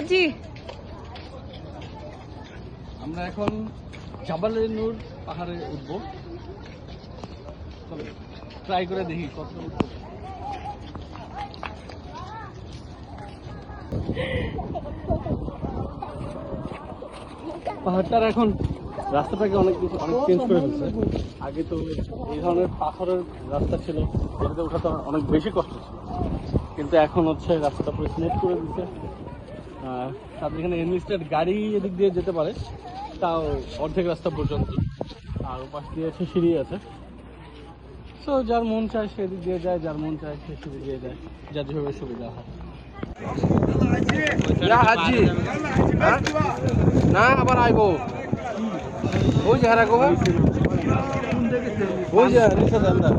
হাজি। আমরা এখন জাবালে নূর পাহাড়ে উঠবো, ট্রাই করে দেখি কত উঠবো। পাহাড়টার এখন রাস্তাটাকে অনেক চেঞ্জ করে ফেলছে। আগে তো এই ধরনের পাথরের রাস্তা ছিল, এটাতে ওঠা তো অনেক বেশি কষ্ট ছিল, কিন্তু এখন হচ্ছে রাস্তাটা পুরো স্মুথ করে দিচ্ছে। তাদের এখানে এনলিস্টেড গাড়ি এদিক দিয়ে যেতে পারে, তাও অর্ধেক রাস্তা পর্যন্ত, আর ওপাশ দিয়ে হচ্ছে সিঁড়ি আছে। সো যার মন চায় সে এদিক দিয়ে যায়, যার মন চায় সে সিঁড়ি দিয়ে যায়, যার যেভাবে সুবিধা হয়। না আবার আইবো ওই যে হারা গোবা ওই যে রিক্সা দান্দা